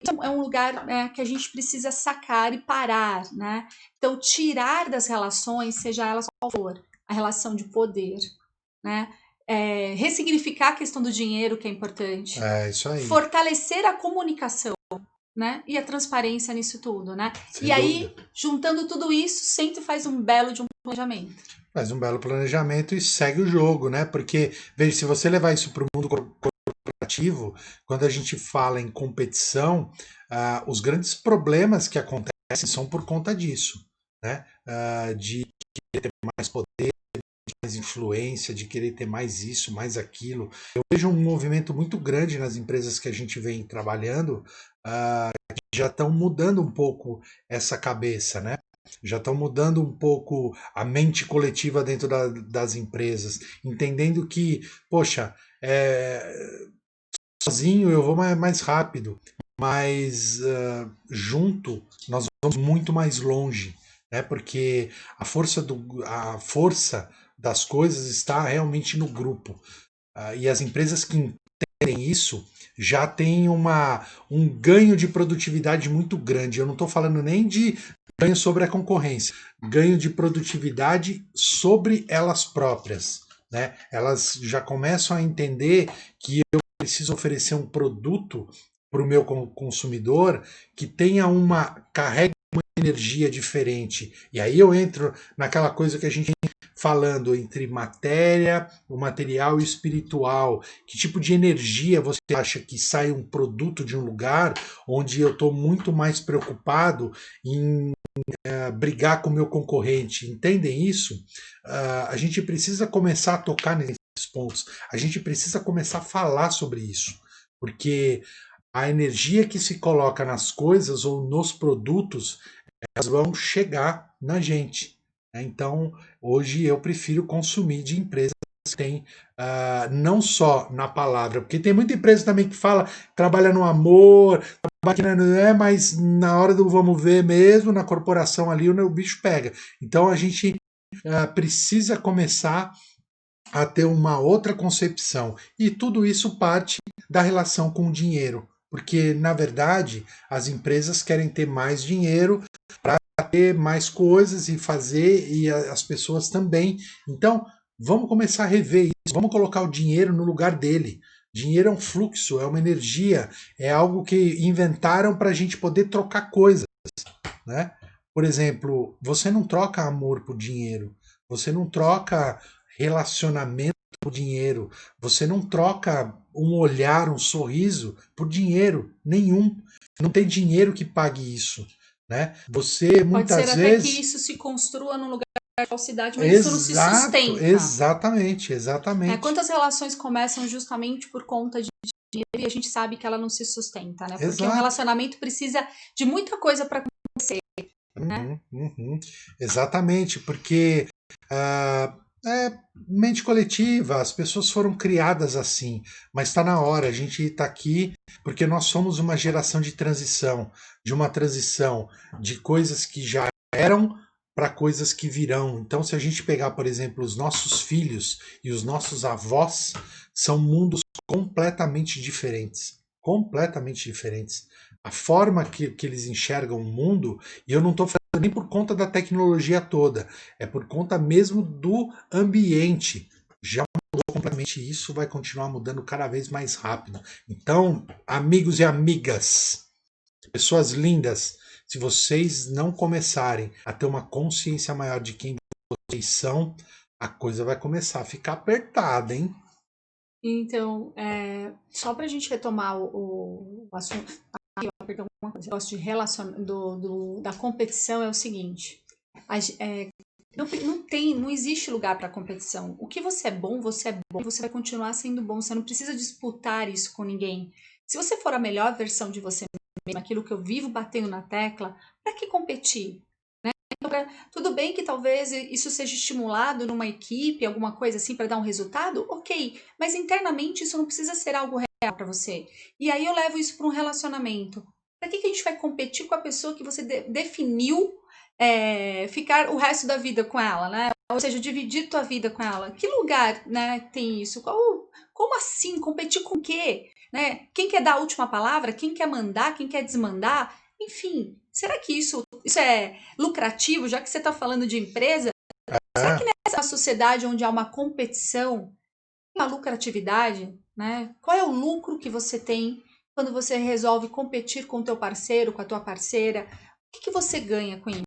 Então, é um lugar que a gente precisa sacar e parar. Né? Então, tirar das relações, seja elas qual for, a relação de poder, né? Ressignificar a questão do dinheiro, que é importante. Isso aí. Fortalecer a comunicação, né? E a transparência nisso tudo, né? Sem e aí, dúvida. Juntando tudo isso, sempre faz um belo de um planejamento. Faz um belo planejamento e segue o jogo, né? Porque, veja, se você levar isso para o mundo corporativo, quando a gente fala em competição, os grandes problemas que acontecem são por conta disso, né? De querer ter mais poder, mais influência, de querer ter mais isso, mais aquilo. Eu vejo um movimento muito grande nas empresas que a gente vem trabalhando, que já estão mudando um pouco essa cabeça, né? Já estão mudando um pouco a mente coletiva dentro das empresas, entendendo que, poxa, sozinho eu vou mais rápido, mas junto nós vamos muito mais longe, né? Porque a força das coisas está realmente no grupo. E as empresas que entendem isso já têm um ganho de produtividade muito grande. Eu não estou falando nem de ganho sobre a concorrência, ganho de produtividade sobre elas próprias. Né? Elas já começam a entender que eu preciso oferecer um produto para o meu consumidor que tenha carregue uma energia diferente. E aí eu entro naquela coisa que a gente falando entre matéria, o material e o espiritual. Que tipo de energia você acha que sai um produto de um lugar onde eu estou muito mais preocupado em brigar com o meu concorrente? Entendem isso? A gente precisa começar a tocar nesses pontos. A gente precisa começar a falar sobre isso. Porque a energia que se coloca nas coisas ou nos produtos, elas vão chegar na gente. Então, hoje eu prefiro consumir de empresas que têm, não só na palavra, porque tem muita empresa também que fala, trabalha no amor, trabalha não é, mas na hora do vamos ver mesmo, na corporação ali, o bicho pega. Então, a gente precisa começar a ter uma outra concepção. E tudo isso parte da relação com o dinheiro. Porque, na verdade, as empresas querem ter mais dinheiro para ter mais coisas e fazer, e as pessoas também. Então, vamos começar a rever isso, vamos colocar o dinheiro no lugar dele. Dinheiro é um fluxo, é uma energia, é algo que inventaram para a gente poder trocar coisas. Né? Por exemplo, você não troca amor por dinheiro, você não troca relacionamento por dinheiro, você não troca um olhar, um sorriso por dinheiro nenhum. Não tem dinheiro que pague isso. Né? Você Pode ser muitas até vezes. que isso se construa num lugar de falsidade, mas isso não se sustenta. Exatamente, exatamente. Quantas relações começam justamente por conta de dinheiro e a gente sabe que ela não se sustenta, né? Porque Exato. um relacionamento precisa de muita coisa para acontecer. Né? Exatamente, porque mente coletiva, as pessoas foram criadas assim, mas está na hora, a gente está aqui porque nós somos uma geração de transição, de uma transição de coisas que já eram para coisas que virão. Então, se a gente pegar, por exemplo, os nossos filhos e os nossos avós, são mundos completamente diferentes. Completamente diferentes. A forma que eles enxergam o mundo, e eu não estou falando nem por conta da tecnologia toda, é por conta mesmo do ambiente. Já mudou completamente e isso vai continuar mudando cada vez mais rápido. Então, amigos e amigas, pessoas lindas, se vocês não começarem a ter uma consciência maior de quem vocês são, a coisa vai começar a ficar apertada, hein? Então, só para a gente retomar o assunto, perdão, uma coisa, eu gosto de da competição é o seguinte, não existe lugar para competição. O que você é bom, você vai continuar sendo bom, você não precisa disputar isso com ninguém. Se você for a melhor versão de você mesmo, aquilo que eu vivo batendo na tecla, para que competir? Tudo bem que talvez isso seja estimulado numa equipe, alguma coisa assim, para dar um resultado, ok, mas internamente isso não precisa ser algo real para você. E aí eu levo isso para um relacionamento. Para que a gente vai competir com a pessoa que você definiu ficar o resto da vida com ela, né? Ou seja, dividir tua vida com ela. Que lugar, né, tem isso? Como assim? Competir com o quê? Né? Quem quer dar a última palavra? Quem quer mandar? Quem quer desmandar? Enfim, será que isso é lucrativo, já que você está falando de empresa? Será que nessa sociedade onde há uma competição, uma lucratividade, né? Qual é o lucro que você tem quando você resolve competir com o teu parceiro, com a tua parceira? O que você ganha com isso?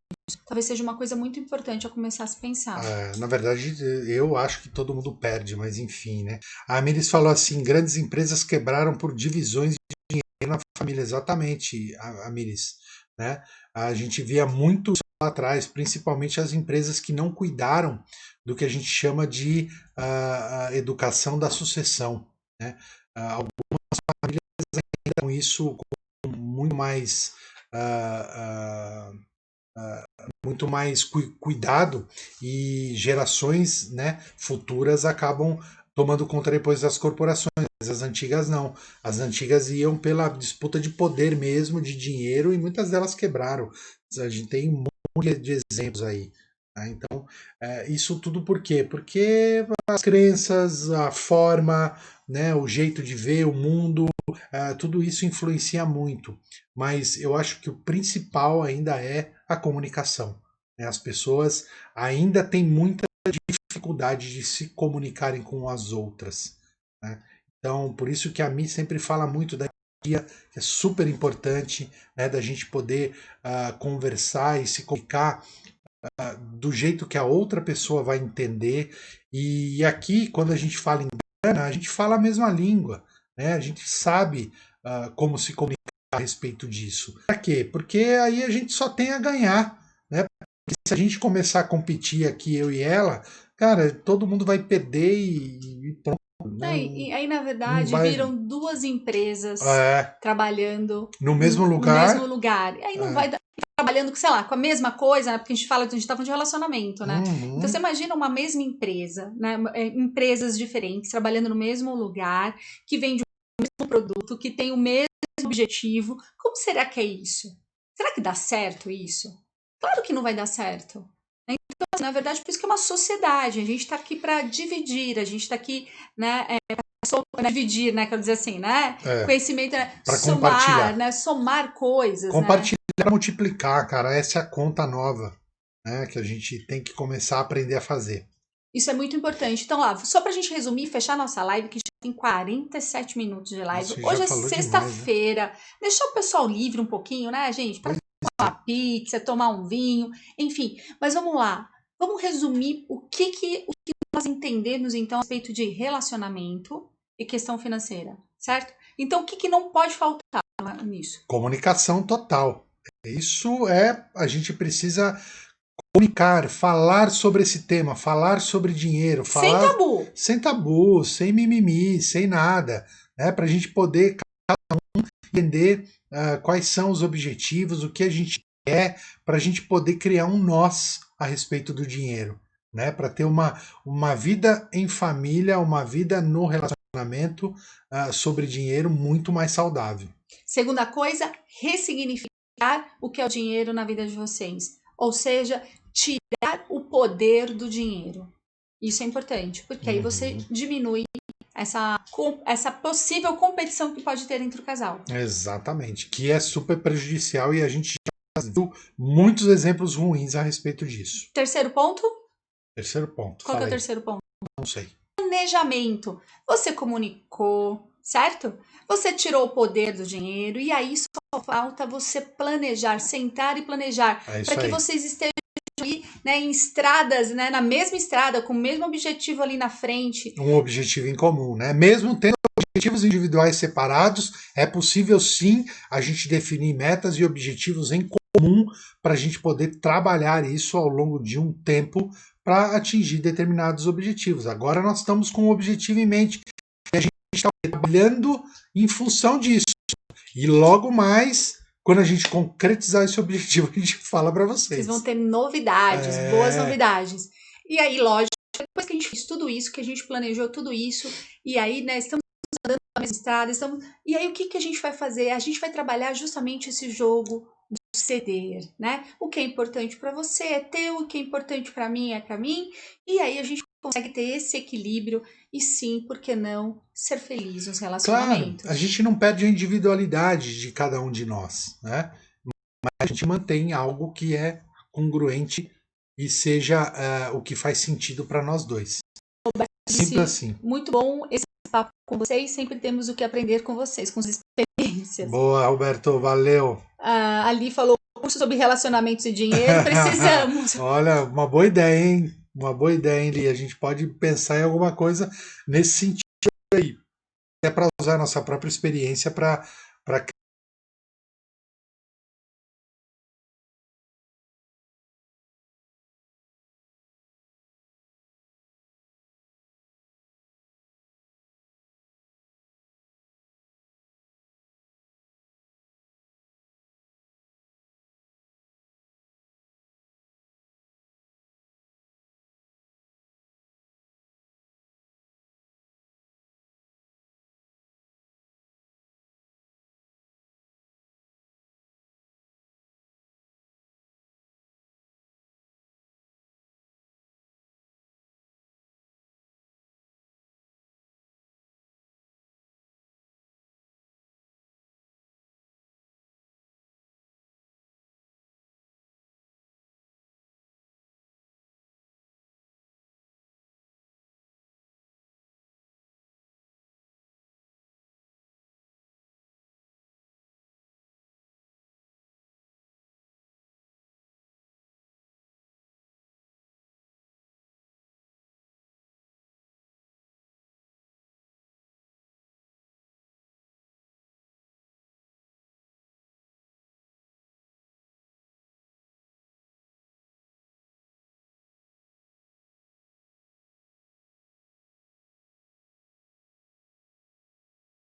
Talvez seja uma coisa muito importante a começar a se pensar. Na verdade, eu acho que todo mundo perde, mas enfim, né? A Amiris falou assim: grandes empresas quebraram por divisões de dinheiro na família. Exatamente, Amiris, né? A gente via muito isso lá atrás, principalmente as empresas que não cuidaram do que a gente chama de educação da sucessão, né? Algumas famílias ainda com isso com muito mais muito mais cuidado e gerações, né, futuras acabam tomando conta depois das corporações. Mas as antigas não. As antigas iam pela disputa de poder mesmo, de dinheiro, e muitas delas quebraram. A gente tem um monte de exemplos aí. Né? Então, isso tudo por quê? Porque as crenças, a forma, né, o jeito de ver o mundo, tudo isso influencia muito. Mas eu acho que o principal ainda é a comunicação. Né? As pessoas ainda têm muita dificuldade de se comunicarem com as outras. Né? Então, por isso que a Mi sempre fala muito da empatia, que é super importante, né, da gente poder conversar e se comunicar do jeito que a outra pessoa vai entender. E aqui, quando a gente fala em Gana, a gente fala a mesma língua. Né? A gente sabe como se comunicar a respeito disso. Para quê? Porque aí a gente só tem a ganhar. Né? Porque se a gente começar a competir aqui, eu e ela, cara, todo mundo vai perder e pronto. Né? E aí, na verdade, viram duas empresas trabalhando no mesmo lugar. No mesmo lugar. E aí não vai dar trabalhando, sei lá, com a mesma coisa, né? Porque a gente está falando de relacionamento, né? Então você imagina uma mesma empresa, né? Empresas diferentes trabalhando no mesmo lugar, que vende o mesmo produto, que tem o mesmo objetivo. Como será que é isso? Será que dá certo isso? Claro que não vai dar certo. Então, assim, na verdade, por isso que é uma sociedade. A gente está aqui para dividir, a gente está aqui, né, para dividir, né, quero dizer assim, né? Conhecimento, né, para compartilhar, né, somar coisas, compartilhar, né? Multiplicar, cara, essa é a conta nova, né, que a gente tem que começar a aprender a fazer. Isso é muito importante. Então, lá, só para a gente resumir e fechar nossa live, que já tem 47 minutos de live. Nossa, hoje é sexta-feira. Né? Deixar o pessoal livre um pouquinho, né, gente? Para tomar uma pizza, tomar um vinho, enfim. Mas vamos lá. Vamos resumir o que nós entendemos, então, a respeito de relacionamento e questão financeira, certo? Então, o que não pode faltar nisso? Comunicação total. Isso a gente precisa comunicar, falar sobre esse tema, falar sobre dinheiro, falar sem tabu, sem mimimi, sem nada, né? Para a gente poder cada um entender quais são os objetivos, o que a gente quer, para a gente poder criar um nós a respeito do dinheiro. né? Para ter uma vida em família, uma vida no relacionamento sobre dinheiro muito mais saudável. Segunda coisa, ressignificar o que é o dinheiro na vida de vocês. Ou seja, tirar o poder do dinheiro. Isso é importante, porque aí você diminui essa possível competição que pode ter entre o casal. Exatamente, que é super prejudicial e a gente já viu muitos exemplos ruins a respeito disso. Terceiro ponto? Terceiro ponto. Qual que é o aí. terceiro ponto? Não sei. Planejamento. Você comunicou, certo? Você tirou o poder do dinheiro e aí só falta você planejar, sentar e planejar para que vocês estejam ali, né, em estradas, né, na mesma estrada, com o mesmo objetivo ali na frente. Um objetivo em comum, né? Mesmo tendo objetivos individuais separados, é possível sim a gente definir metas e objetivos em comum para a gente poder trabalhar isso ao longo de um tempo para atingir determinados objetivos. Agora nós estamos com um objetivo em mente e a gente está trabalhando em função disso. E logo mais, quando a gente concretizar esse objetivo, a gente fala para vocês. Vocês vão ter novidades, boas novidades. E aí, lógico, depois que a gente fez tudo isso, que a gente planejou tudo isso, e aí, né, estamos andando na mesma estrada, e aí o que a gente vai fazer? A gente vai trabalhar justamente esse jogo do ceder, né? O que é importante para você é teu, o que é importante para mim é para mim, e aí a gente consegue ter esse equilíbrio e sim, por que não, ser feliz nos relacionamentos. Claro, a gente não perde a individualidade de cada um de nós, né? Mas a gente mantém algo que é congruente e seja o que faz sentido para nós dois. Simples assim. Muito bom esse papo com vocês, sempre temos o que aprender com vocês, com as experiências. Boa, Roberto, valeu. Ali falou sobre relacionamentos e dinheiro, precisamos. Olha, uma boa ideia, hein? Uma boa ideia, hein, Li? A gente pode pensar em alguma coisa nesse sentido aí. É para usar a nossa própria experiência para